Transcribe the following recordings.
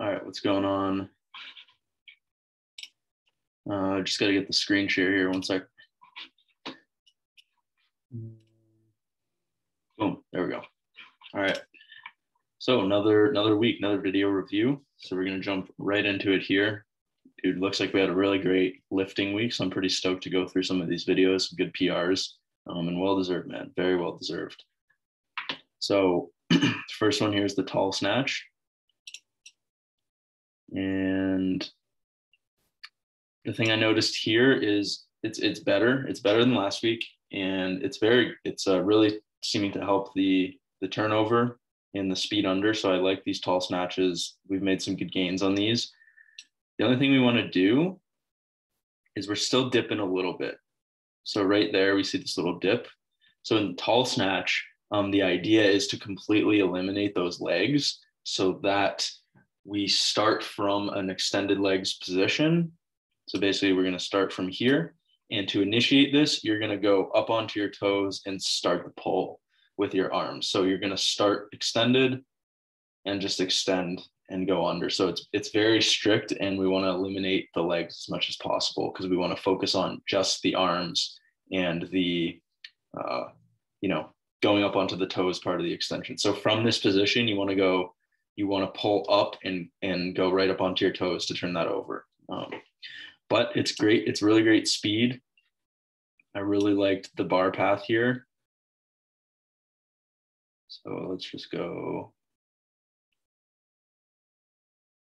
All right, what's going on? Just got to get the screen share here. One sec. Boom, there we go. All right. So another week, another video review. So we're gonna jump right into it here. Dude, looks like we had a really great lifting week. So I'm pretty stoked to go through some of these videos, some good PRs, and well-deserved, man. Very well-deserved. So first one here is the tall snatch. And the thing I noticed here is it's better. It's better than last week. And it's really seeming to help the turnover and the speed under. So I like these tall snatches. We've made some good gains on these. The only thing we want to do is we're still dipping a little bit. So right there, we see this little dip. So in the tall snatch, the idea is to completely eliminate those legs so that we start from an extended legs position. So basically we're going to start from here. And to initiate this, you're going to go up onto your toes and start the pull with your arms. So you're going to start extended and just extend and go under. So it's very strict, and we want to eliminate the legs as much as possible because we want to focus on just the arms and the, going up onto the toes part of the extension. So from this position, you want to pull up and go right up onto your toes to turn that over. But it's great. It's really great speed. I really liked the bar path here. So let's just go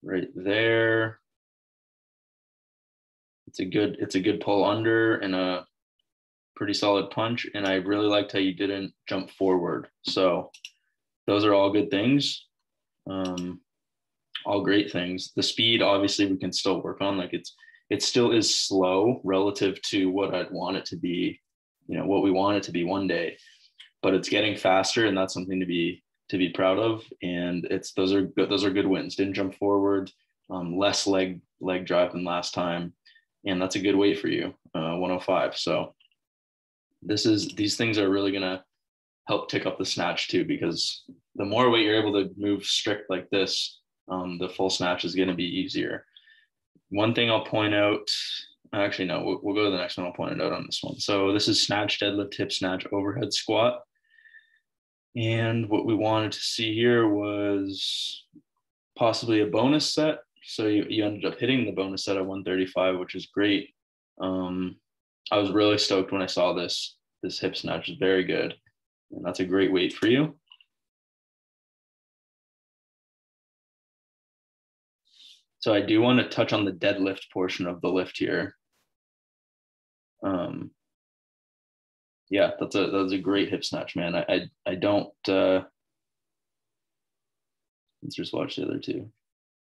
right there. It's a good pull under and a pretty solid punch. And I really liked how you didn't jump forward. So those are all good things. All great things. The speed, obviously, we can still work on. Like it still is slow relative to what I'd want it to be, what we want it to be one day, but it's getting faster, and that's something to be proud of. And those are good wins. Didn't jump forward, less leg drive than last time, and that's a good weight for you, 105. So these things are really gonna help tick up the snatch too, because the more weight you're able to move strict like this, the full snatch is gonna be easier. One thing I'll point out, actually, no, we'll go to the next one. I'll point it out on this one. So this is snatch, deadlift, hip snatch, overhead squat. And what we wanted to see here was possibly a bonus set. So you ended up hitting the bonus set at 135, which is great. I was really stoked when I saw this hip snatch is very good. And that's a great weight for you. So I do want to touch on the deadlift portion of the lift here. Yeah, that's a great hip snatch, man. I don't. Let's just watch the other two.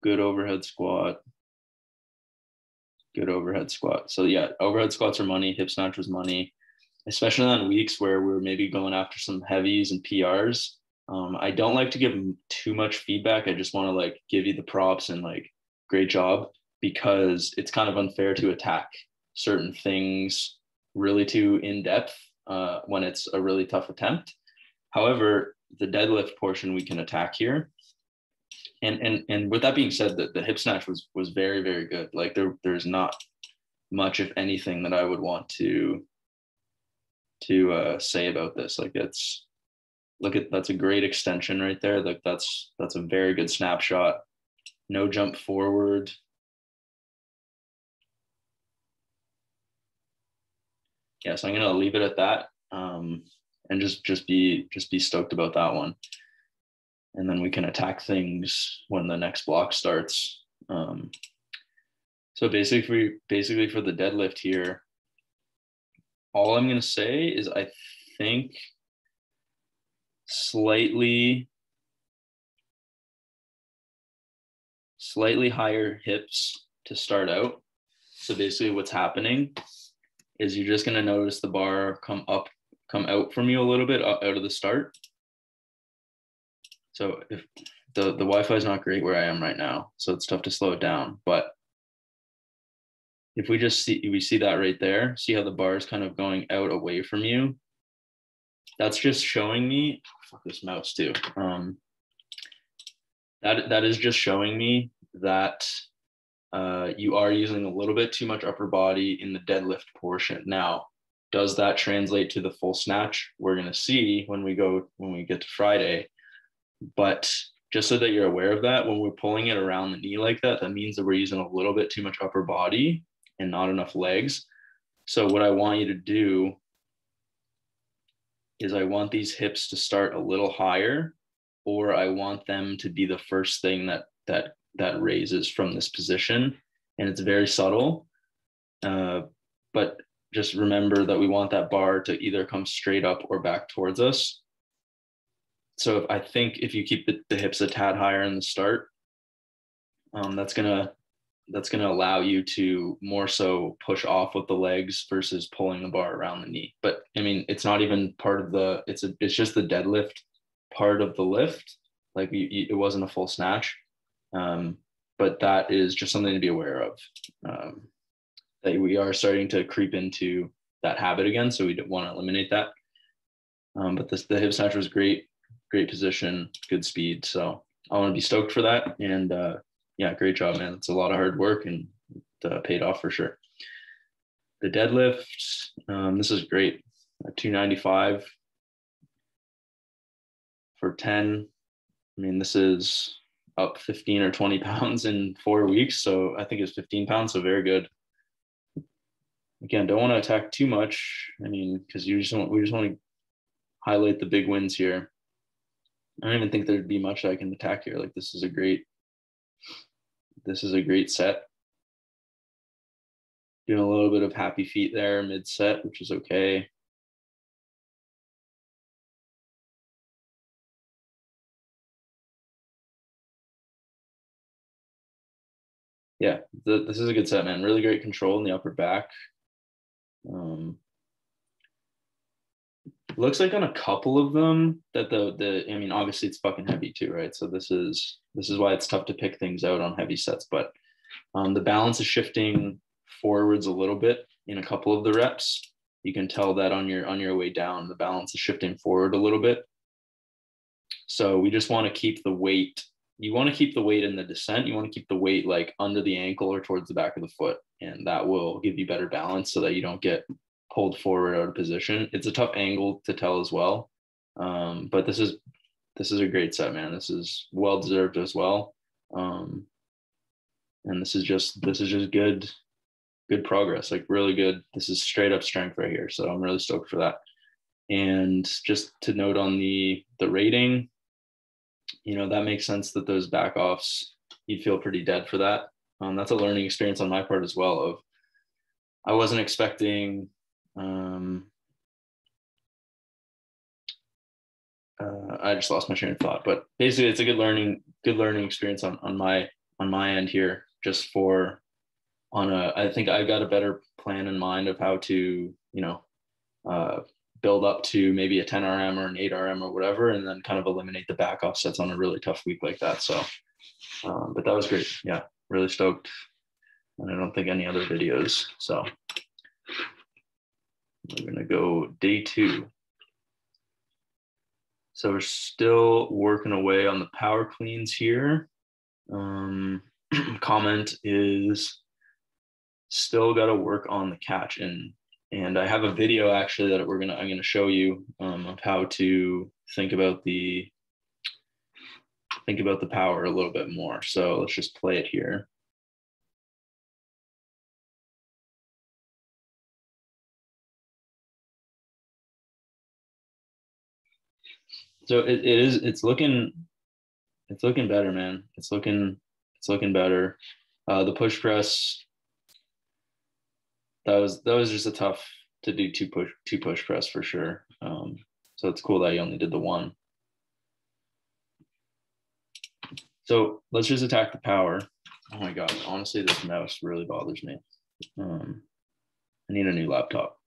Good overhead squat. Good overhead squat. So yeah, overhead squats are money. Hip snatch was money, especially on weeks where we're maybe going after some heavies and PRs. I don't like to give too much feedback. I just want to like give you the props and like great job, because it's kind of unfair to attack certain things really too in depth when it's a really tough attempt. However, the deadlift portion we can attack here. And with that being said, the hip snatch was very, very good. Like there's not much, if anything, that I would want to say about this. Like that's a great extension right there. Like that's a very good snapshot. No jump forward. Yeah, so I'm gonna leave it at that, and just be stoked about that one, and then we can attack things when the next block starts. So basically for the deadlift here, all I'm gonna say is I think slightly higher hips to start out. So basically what's happening is you're just going to notice the bar come out from you a little bit out of the start. So if the Wi-Fi is not great where I am right now, so it's tough to slow it down. But if we see that right there, see how the bar is kind of going out away from you. That's just showing me, fuck this mouse too. That is just showing me that you are using a little bit too much upper body in the deadlift portion. Now, does that translate to the full snatch? We're going to see when we get to Friday. But just so that you're aware of that, when we're pulling it around the knee like that, that means that we're using a little bit too much upper body and not enough legs. So what I want you to do is I want these hips to start a little higher, or I want them to be the first thing that raises from this position. And it's very subtle. But just remember that we want that bar to either come straight up or back towards us. So I think if you keep the hips a tad higher in the start, that's gonna allow you to more so push off with the legs versus pulling the bar around the knee. But I mean, it's not even part of the. It's just the deadlift part of the lift. Like it wasn't a full snatch, but that is just something to be aware of. That we are starting to creep into that habit again, so we don't want to eliminate that. But the hip snatch was great position, good speed. So I want to be stoked for that. And yeah, great job, man. It's a lot of hard work and it paid off for sure. The deadlift, this is great. 295 for 10. I mean, this is up 15 or 20 pounds in 4 weeks. So I think it's 15 pounds. So very good. Again, don't want to attack too much. I mean, because we just want to highlight the big wins here. I don't even think there'd be much I can attack here. Like this is a great set. Doing a little bit of happy feet there mid set, which is okay. Yeah, this is a good set, man. Really great control in the upper back. Looks like on a couple of them that I mean, obviously it's fucking heavy too, right? So this is why it's tough to pick things out on heavy sets. But the balance is shifting forwards a little bit in a couple of the reps. You can tell that on your way down, the balance is shifting forward a little bit. So we just want to keep the weight. You want to keep the weight in the descent. You want to keep the weight like under the ankle or towards the back of the foot, and that will give you better balance so that you don't get pulled forward out of position. It's a tough angle to tell as well, but this is a great set, man. This is well deserved as well, and this is just good progress, like really good. This is straight up strength right here, so I'm really stoked for that. And just to note on the rating, you know, that makes sense that those back offs, you'd feel pretty dead for that. That's a learning experience on my part as well. Of I wasn't expecting. I just lost my train of thought, but basically, it's a good learning experience on my end here. Just for I think I got a better plan in mind of how to build up to maybe a 10 RM or an 8 RM or whatever, and then kind of eliminate the back offsets on a really tough week like that. So, but that was great. Yeah, really stoked. And I don't think any other videos. So we're going to go day 2. So we're still working away on the power cleans here. Comment is still got to work on the catch, and I have a video actually that I'm gonna show you of how to think about the power a little bit more. So let's just play it here. So it's looking better, man. It's looking better. The push press, that was just a tough to do two push press for sure. So it's cool that you only did the one. So let's just attack the power. Oh my God, honestly, this mouse really bothers me. I need a new laptop.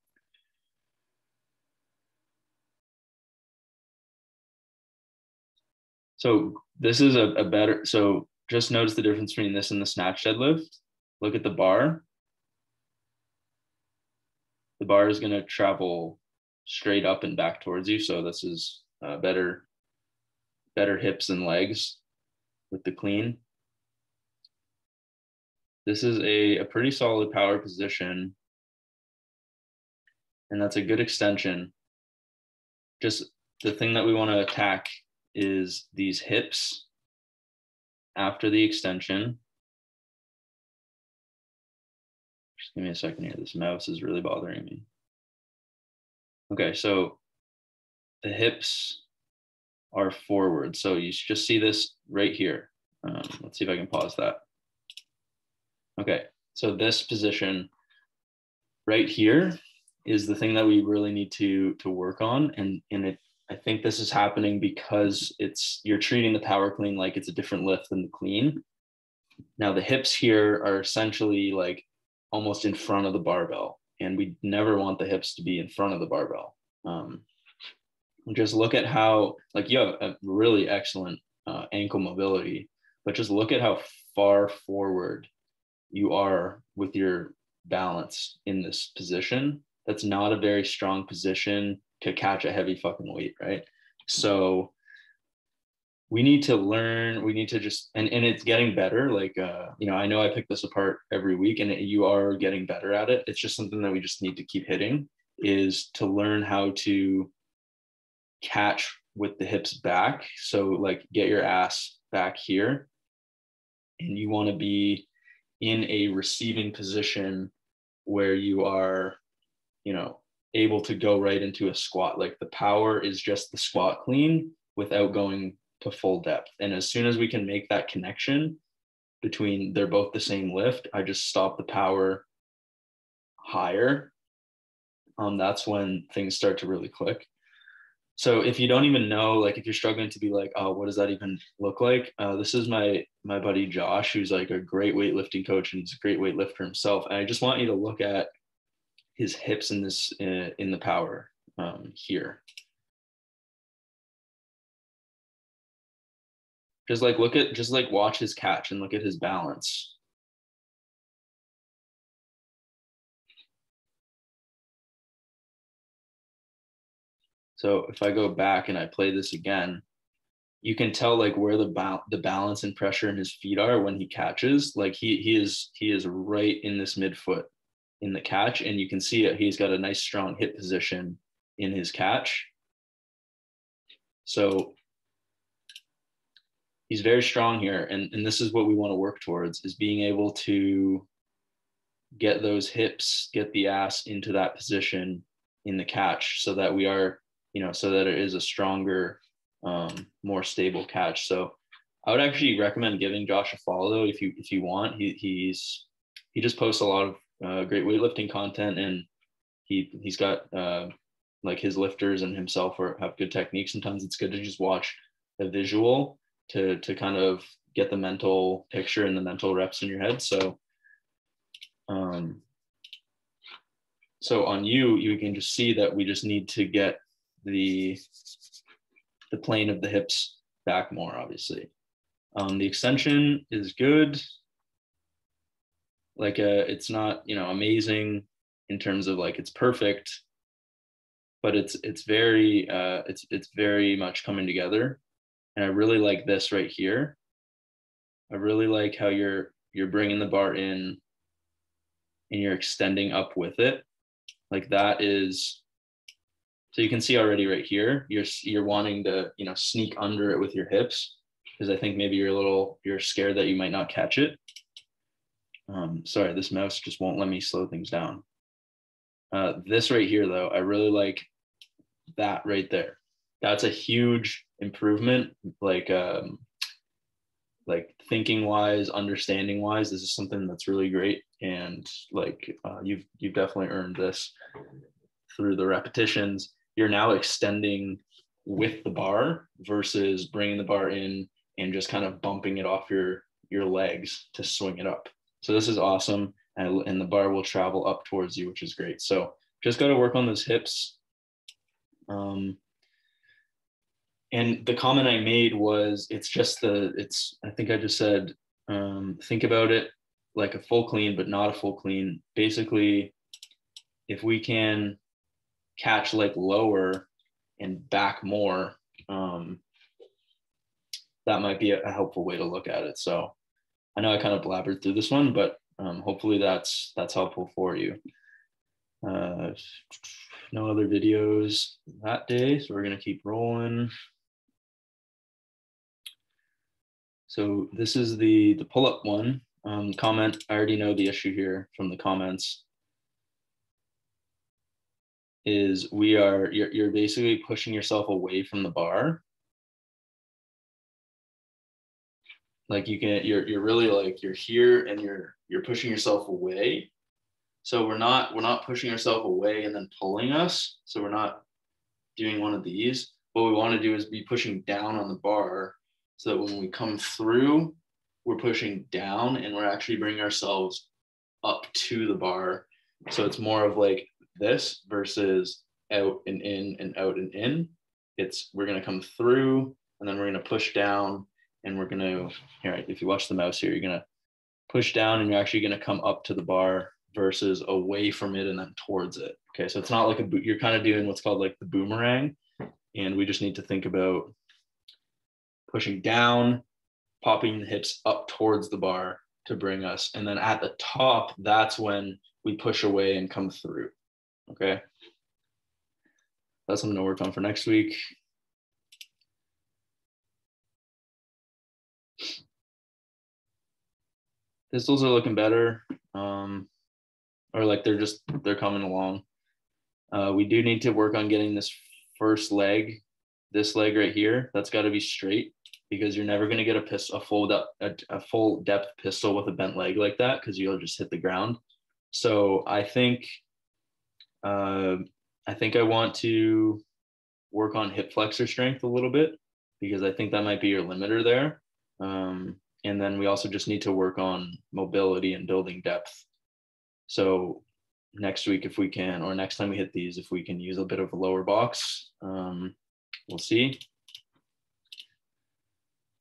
So this is a better, so just notice the difference between this and the snatch deadlift. Look at the bar. The bar is going to travel straight up and back towards you. So this is better hips and legs with the clean. This is a pretty solid power position, and that's a good extension. Just the thing that we want to attack is these hips after the extension. Just give me a second here. This mouse is really bothering me. Okay, so the hips are forward. So you just see this right here. Let's see if I can pause that. Okay, so this position right here is the thing that we really need to work on. And I think this is happening because you're treating the power clean like it's a different lift than the clean. Now the hips here are essentially like almost in front of the barbell, and we never want the hips to be in front of the barbell. Just look at how, like, you have a really excellent ankle mobility, but just look at how far forward you are with your balance in this position. That's not a very strong position to catch a heavy fucking weight, right? So we need to learn, we need to just, and it's getting better. Like, I know I pick this apart every week, and you are getting better at it. It's just something that we just need to keep hitting, is to learn how to catch with the hips back. So like, get your ass back here, and you want to be in a receiving position where you are, able to go right into a squat. Like, the power is just the squat clean without going to full depth. And as soon as we can make that connection between, they're both the same lift, I just stop the power higher. That's when things start to really click. So if you don't even know, like, if you're struggling to be like, oh, what does that even look like? This is my buddy Josh, who's like a great weightlifting coach, and he's a great weightlifter himself. And I just want you to look at his hips in this, in the power here. Just watch his catch and look at his balance. So if I go back and I play this again, you can tell like where the balance and pressure in his feet are when he catches. Like, he is right in this midfoot in the catch, and you can see it. He's got a nice strong hip position in his catch. So he's very strong here, and this is what we want to work towards, is being able to get those hips, get the ass into that position in the catch, so that we are, so that it is a stronger, more stable catch. So I would actually recommend giving Josh a follow if you want. He just posts a lot of great weightlifting content, and he's got like, his lifters and himself have good techniques. Sometimes it's good to just watch a visual to kind of get the mental picture and the mental reps in your head. So so on you can just see that we just need to get the plane of the hips back more, obviously. The extension is good. Like, it's not, amazing in terms of like, it's perfect, but it's very much coming together. And I really like this right here. I really like how you're bringing the bar in and you're extending up with it. Like, that is, so you can see already right here, you're wanting to, sneak under it with your hips, because I think maybe you're scared that you might not catch it. Sorry, this mouse just won't let me slow things down. This right here, though, I really like that right there. That's a huge improvement. Like thinking wise, understanding wise, this is something that's really great. And like, you've definitely earned this through the repetitions. You're now extending with the bar versus bringing the bar in and just kind of bumping it off your legs to swing it up. So this is awesome. And the bar will travel up towards you, which is great. So just got to work on those hips. And the comment I made was, I think I just said, think about it like a full clean, but not a full clean. Basically, if we can catch like lower and back more, that might be a helpful way to look at it. So I know I kind of blabbered through this one, but Hopefully that's helpful for you. No other videos that day, so we're gonna keep rolling. So this is the pull-up one. Comment, I already know the issue here from the comments, is you're basically pushing yourself away from the bar. Like you're really like, you're here and you're pushing yourself away. So we're not pushing ourselves away and then pulling us. So we're not doing one of these. What we want to do is be pushing down on the bar so that when we come through, we're pushing down and we're actually bringing ourselves up to the bar. So it's more of like this versus out and in and out and in. We're going to come through and then we're going to push down and we're going to, here, if you watch the mouse here, you're going to push down and you're actually going to come up to the bar versus away from it and then towards it. Okay, so it's not like you're kind of doing what's called like the boomerang, and we just need to think about pushing down, popping the hips up towards the bar to bring us, and then at the top, that's when we push away and come through. Okay, that's something to work on for next week. Pistols are looking better, or like they're coming along. We do need to work on getting this first leg, this leg right here. That's got to be straight, because you're never going to get a full depth pistol with a bent leg like that, because you'll just hit the ground. So I think I want to work on hip flexor strength a little bit, because I think that might be your limiter there. And then we also just need to work on mobility and building depth. So next week, if we can, or next time we hit these, if we can use a bit of a lower box, we'll see.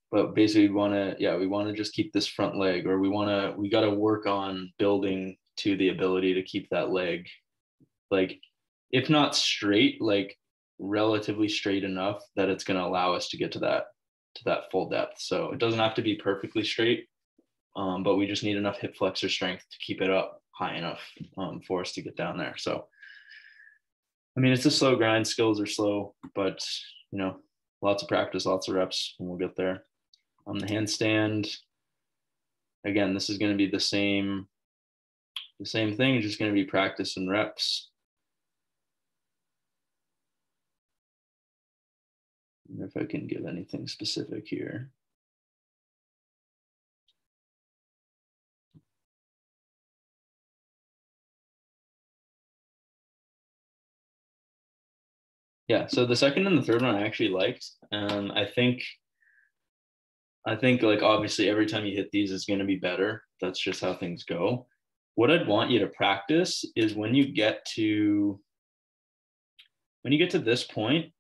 But basically we want to just keep this front leg, or we got to work on building to the ability to keep that leg, like, if not straight, like relatively straight enough that it's going to allow us to get to that full depth. So it doesn't have to be perfectly straight, but we just need enough hip flexor strength to keep it up high enough for us to get down there. So, I mean, it's a slow grind. Skills are slow, but lots of practice, lots of reps, and we'll get there. On the handstand, again, this is going to be the same thing, just going to be practice and reps. I wonder if I can give anything specific here. Yeah, so the second and the third one I actually liked. I think like obviously every time you hit these is going to be better. That's just how things go. What I'd want you to practice is when you get to this point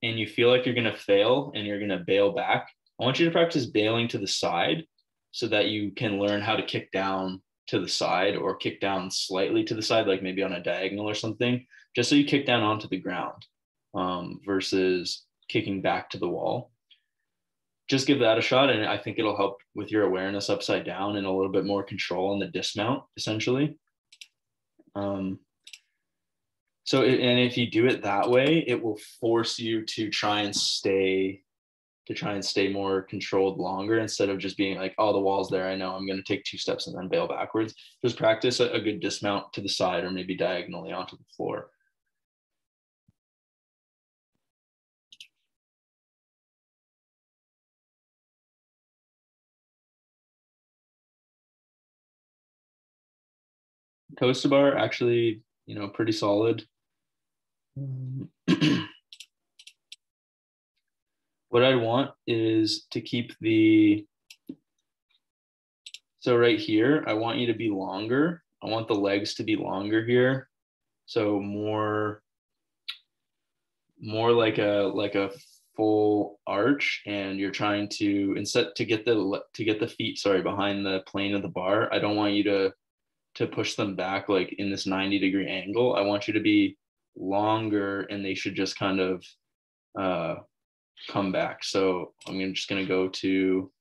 and you feel like you're going to fail and you're going to bail back, I want you to practice bailing to the side so that you can learn how to kick down to the side, or kick down slightly to the side, like maybe on a diagonal or something, just so you kick down onto the ground versus kicking back to the wall. Just give that a shot, and I think it'll help with your awareness upside down and a little bit more control in the dismount, essentially. So, and if you do it that way, it will force you to try and stay more controlled longer, instead of just being like, oh, the wall's there, I know, I'm going to take 2 steps and then bail backwards. Just practice a good dismount to the side, or maybe diagonally onto the floor. Toes to bar, actually, pretty solid. What I want is to keep so right here, I want you to be longer. I want the legs to be longer here. So more like a full arch, and you're trying to, instead, to get the feet, behind the plane of the bar. I don't want you to push them back like in this 90-degree angle. I want you to be longer, and they should just kind of come back. So I'm just going to go to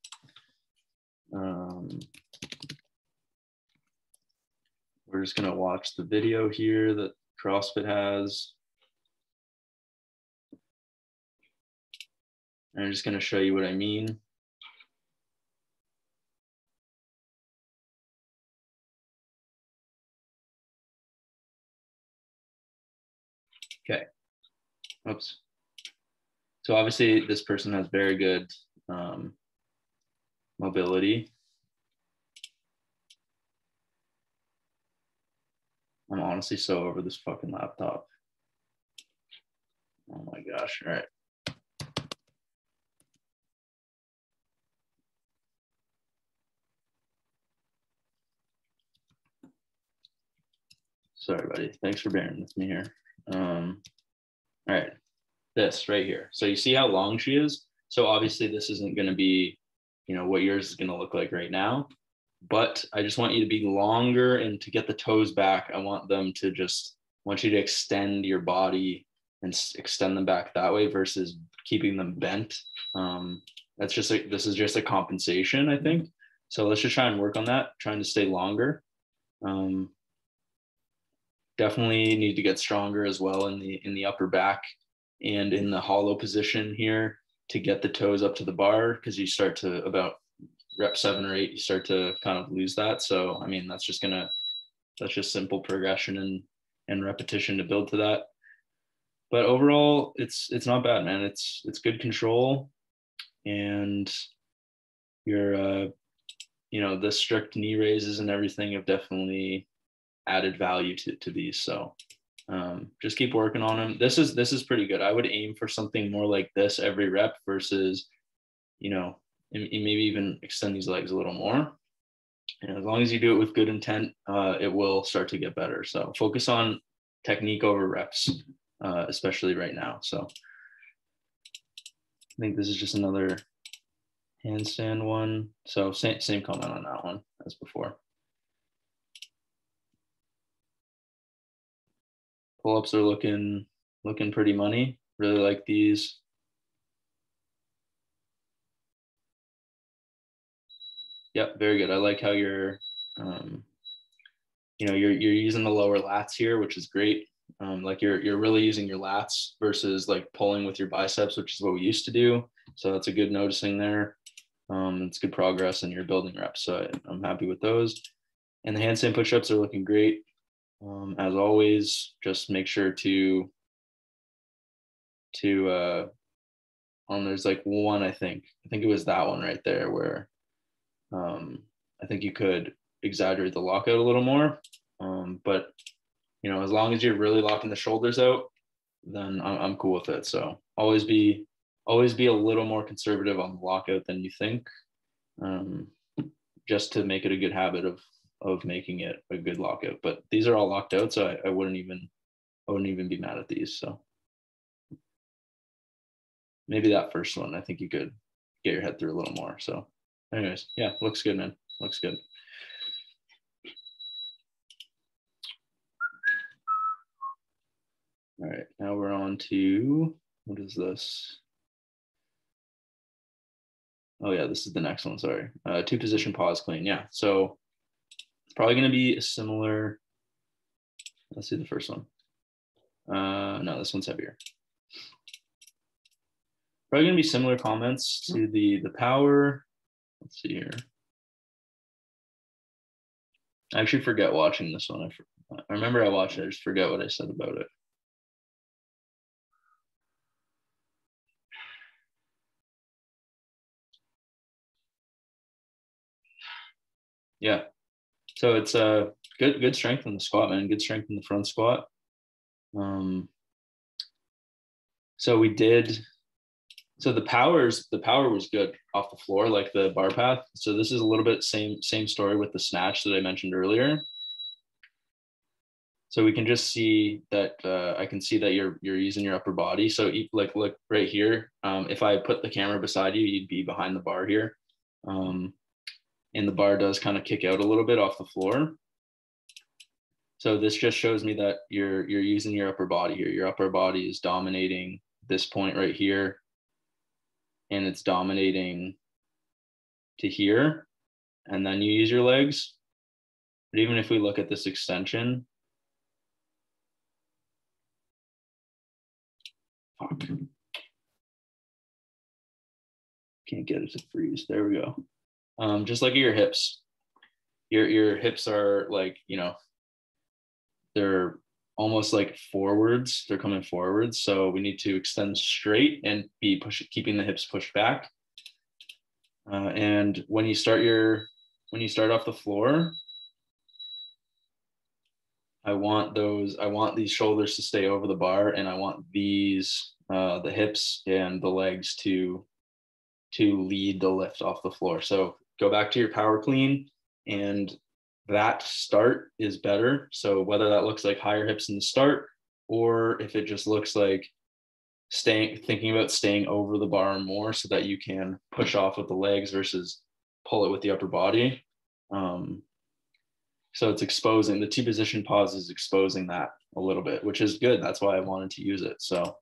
we're just gonna watch the video here that CrossFit has. And I'm just gonna show you what I mean. Okay, oops. So obviously this person has very good mobility. I'm honestly so over this fucking laptop. Oh my gosh, all right. Sorry, buddy. Thanks for bearing with me here. All right, this right here. So you see how long she is? So obviously this isn't gonna be, you know, what yours is gonna look like right now, but I just want you to be longer and to get the toes back. I want them to just, I want you to extend your body and extend them back that way versus keeping them bent. That's just this is just a compensation, I think. So let's just try and work on that, trying to stay longer. Definitely need to get stronger as well in the upper back and in the hollow position here to get the toes up to the bar, because you start to about rep 7 or 8, you start to kind of lose that. So I mean, that's just simple progression and repetition to build to that. But overall, it's not bad, man. It's good control, and your you know, the strict knee raises and everything have definitely added value to these. So just keep working on them. This is pretty good. I would aim for something more like this every rep versus, you know, maybe even extend these legs a little more. And as long as you do it with good intent, it will start to get better. So focus on technique over reps, especially right now. So I think this is just another handstand one. So same comment on that one as before. Pull-ups are looking pretty money. Really like these. Yep, very good. I like how you're, you know, you're using the lower lats here, which is great. Like you're really using your lats versus like pulling with your biceps, which is what we used to do. So that's a good noticing there. It's good progress, and you're building reps. So I'm happy with those. And the handstand push-ups are looking great. As always, just make sure to there's like one, I think it was that one right there where I think you could exaggerate the lockout a little more. But you know, as long as you're really locking the shoulders out, then I'm cool with it. So always be a little more conservative on the lockout than you think, just to make it a good habit of making it a good lockout. But these are all locked out, so I wouldn't even be mad at these. So maybe that first one, I think you could get your head through a little more. So anyways, yeah, looks good, man. Looks good. All right, now we're on to, what is this? Oh yeah, this is the next one, sorry. 2-position pause clean, yeah. So it's probably gonna be a similar, let's see the first one. No, this one's heavier. Probably gonna be similar comments to the power. Let's see here. I actually forget watching this one. I remember I watched it, I just forget what I said about it. Yeah. So it's good strength in the squat, man. Good strength in the front squat. So we did. So the power was good off the floor, like the bar path. So this is a little bit same story with the snatch that I mentioned earlier. So we can just see that I can see that you're using your upper body. So like look right here. If I put the camera beside you, you'd be behind the bar here, and the bar does kind of kick out a little bit off the floor. So this just shows me that you're using your upper body here. Your upper body is dominating this point right here, and it's dominating to here, and then you use your legs. But even if we look at this extension, fuck. Can't get it to freeze. There we go. Just look at your hips. Your hips are like, you know, they're almost like forwards. They're coming forwards. So we need to extend straight and be keeping the hips pushed back. And when you start off the floor, I want these shoulders to stay over the bar, and I want these, the hips and the legs to lead the lift off the floor. So go back to your power clean, and that start is better. So whether that looks like higher hips in the start, or if it just looks like thinking about staying over the bar more so that you can push off with the legs versus pull it with the upper body. So it's exposing the 2 position pause is exposing that a little bit, which is good. That's why I wanted to use it. So,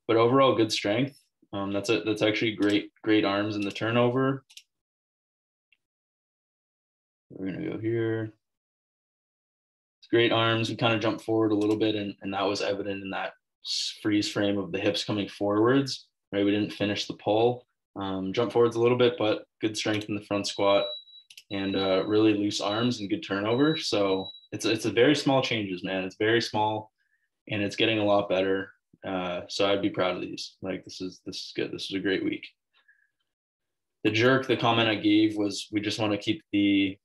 but overall good strength. That's actually great arms in the turnover. We're gonna go here. It's great arms. We kind of jumped forward a little bit, and that was evident in that freeze frame of the hips coming forwards. Right, we didn't finish the pull. Jump forwards a little bit, but good strength in the front squat, and really loose arms and good turnover. So it's a very small changes, man. It's very small, and it's getting a lot better. So I'd be proud of these. Like this is good. This is a great week. The jerk, the comment I gave was we just want to keep the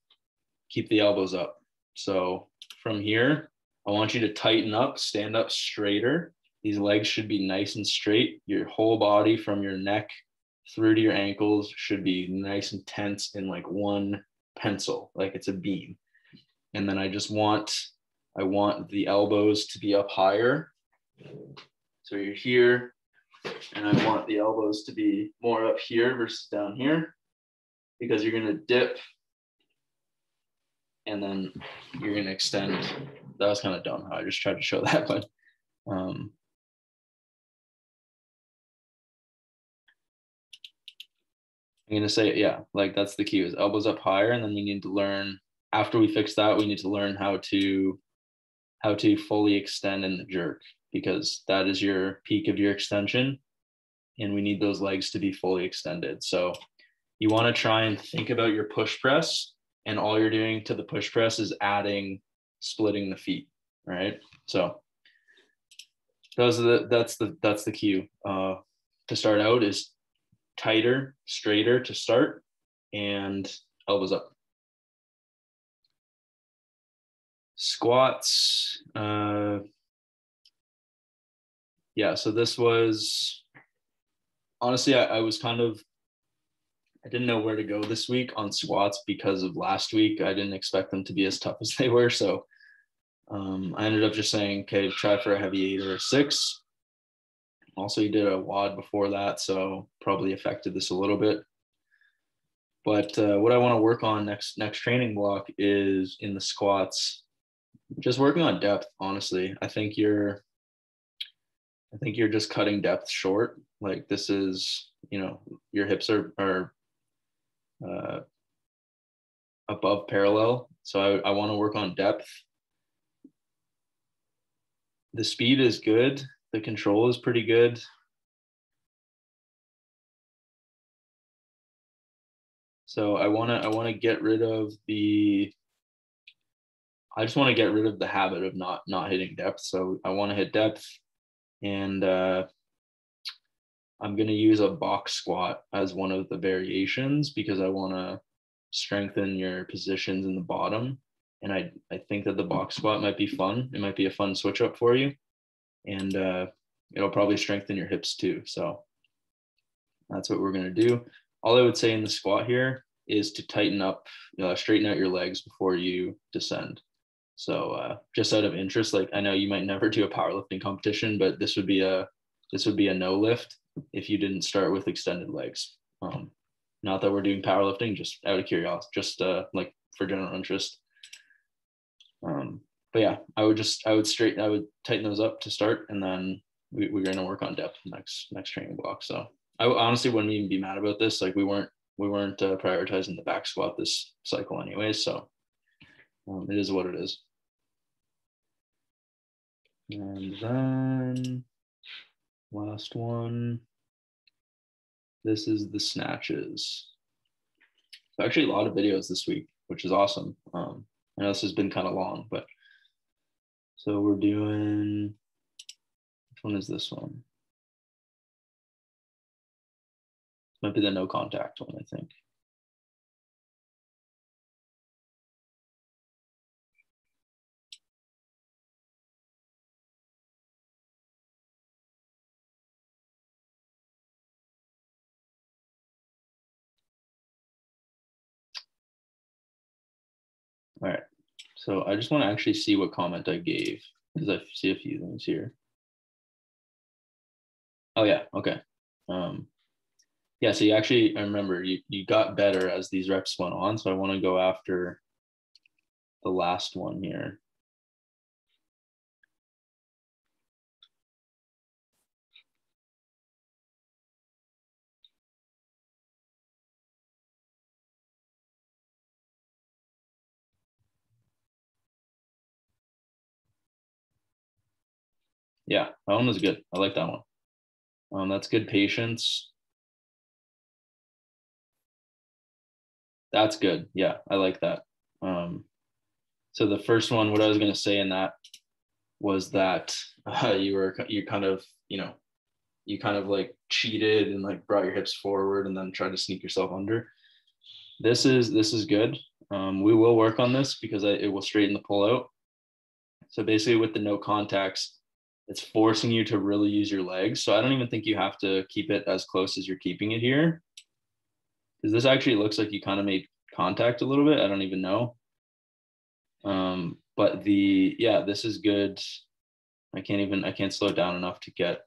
elbows up. So from here, I want you to tighten up, stand up straighter. These legs should be nice and straight. Your whole body from your neck through to your ankles should be nice and tense in like one pencil, like it's a beam. And then I want the elbows to be up higher. So you're here, and I want the elbows to be more up here versus down here, because you're gonna dip and then you're gonna extend. That was kind of dumb how I just tried to show that, but I'm gonna say, yeah, like that's the key is elbows up higher. And then we need to learn, after we fix that, we need to learn how to fully extend in the jerk, because that is your peak of your extension, and we need those legs to be fully extended. So you want to try and think about your push press, and all you're doing to the push press is splitting the feet, right? So that's the cue to start out is tighter, straighter to start, and elbows up. Squats. Yeah, so this was, honestly, I was kind of, I didn't know where to go this week on squats because of last week. I didn't expect them to be as tough as they were. So I ended up just saying, okay, try for a heavy 8 or a 6. Also, you did a WOD before that, so probably affected this a little bit. But what I want to work on next training block is in the squats, just working on depth. Honestly, I think you're just cutting depth short. Like this is, you know, your hips are above parallel. So I want to work on depth. The speed is good. The control is pretty good. So I want to get rid of I just want to get rid of the habit of not hitting depth. So I want to hit depth, and I'm going to use a box squat as one of the variations because I want to strengthen your positions in the bottom. And I think that the box squat might be fun. It might be a fun switch up for you. And it'll probably strengthen your hips too. So that's what we're going to do. All I would say in the squat here is to tighten up, straighten out your legs before you descend. So just out of interest, like I know you might never do a powerlifting competition, but this would be a no lift if you didn't start with extended legs. Not that we're doing powerlifting, just out of curiosity, just like for general interest. But yeah, I would tighten those up to start, and then we're going to work on depth next training block. So I honestly wouldn't even be mad about this. Like we weren't prioritizing the back squat this cycle anyways. So It is what it is. And then last one. This is the snatches. So actually a lot of videos this week, which is awesome. I know this has been kind of long, but so we're doing, which one is this one? Might be the no contact one, I think. All right. So I just want to actually see what comment I gave because I see a few things here. Oh yeah. Okay. Yeah. So you actually, I remember you got better as these reps went on. So I want to go after the last one here. Yeah, that one was good. I like that one. That's good patience. That's good. Yeah, I like that. So the first one, what I was going to say in that was that you kind of, you kind of like cheated and like brought your hips forward and then tried to sneak yourself under. This is good. We will work on this because it will straighten the pull out. So basically with the no contacts, it's forcing you to really use your legs. So I don't even think you have to keep it as close as you're keeping it here. Because this actually looks like you kind of made contact a little bit. I don't even know. But this is good. I can't slow it down enough to get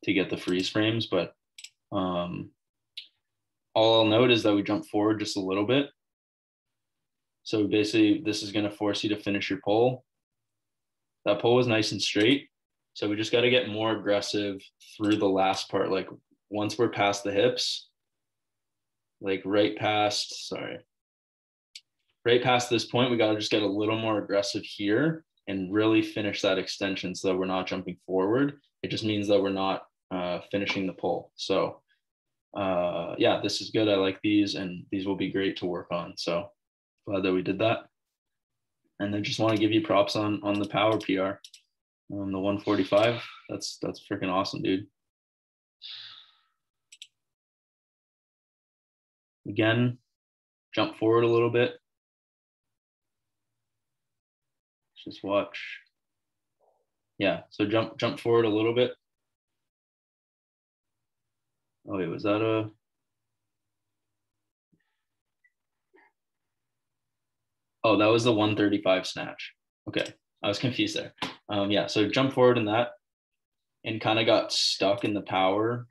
the freeze frames, but all I'll note is that we jump forward just a little bit. So basically this is going to force you to finish your pull. That pull was nice and straight. So we just got to get more aggressive through the last part. Like once we're past the hips, like right past this point, we got to just get a little more aggressive here and really finish that extension so that we're not jumping forward. It just means that we're not finishing the pull. So yeah, this is good. I like these, and these will be great to work on. So glad that we did that. And I just want to give you props on the power PR. The 145. That's freaking awesome, dude. Again, jump forward a little bit. Let's just watch. Yeah, so jump forward a little bit. Oh wait, was that a? Oh, that was the 135 snatch. Okay, I was confused there. Yeah, so jump forward in that and kind of got stuck in the power.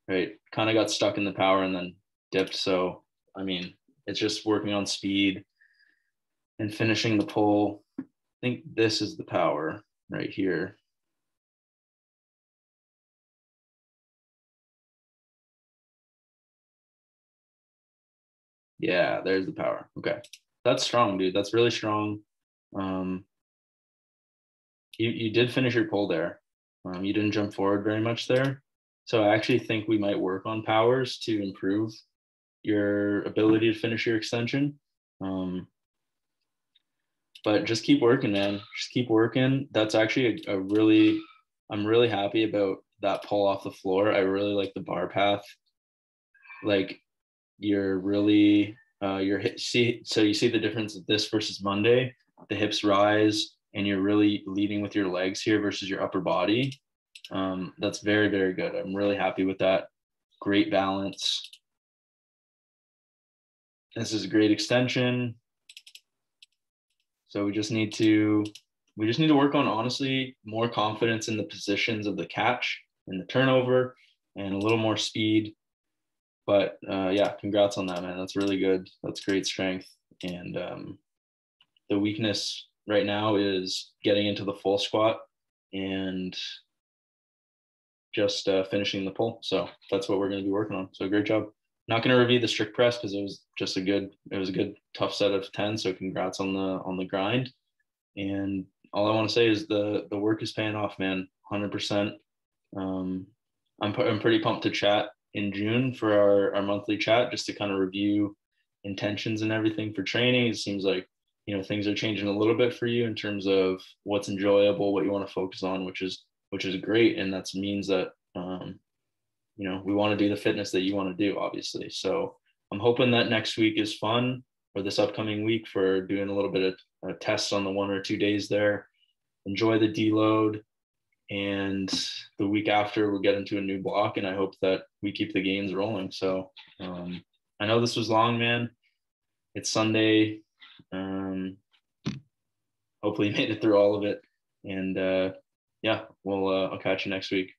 Right, kind of got stuck in the power and then dipped. So, I mean, it's just working on speed and finishing the pull. I think this is the power right here. Yeah, there's the power. Okay. That's strong, dude. That's really strong. You did finish your pull there. You didn't jump forward very much there. So I actually think we might work on powers to improve your ability to finish your extension. But just keep working, man. Just keep working. That's actually I'm really happy about that pull off the floor. I really like the bar path. Like you're really your hip, so you see the difference of this versus Monday. The hips rise and you're really leading with your legs here versus your upper body. That's very, very good. I'm really happy with that. Great balance. This is a great extension. So we just need to work on, honestly, more confidence in the positions of the catch and the turnover and a little more speed. But yeah, congrats on that, man. That's really good. That's great strength. And the weakness right now is getting into the full squat and just finishing the pull. So that's what we're going to be working on. So great job. Not going to review the strict press because it was a good tough set of 10. So congrats on the grind. And all I want to say is the work is paying off, man. 100%. I'm pretty pumped to chat in June for our monthly chat, just to kind of review intentions and everything for training. It seems like, you know, things are changing a little bit for you in terms of what's enjoyable, what you want to focus on, which is great. And that means that, you know, we want to do the fitness that you want to do, obviously. So I'm hoping that next week is fun, or this upcoming week, for doing a little bit of tests on the 1 or 2 days there. Enjoy the deload. And the week after, we'll get into a new block, and I hope that we keep the gains rolling. So I know this was long, man. It's Sunday. Hopefully you made it through all of it. And yeah, I'll catch you next week.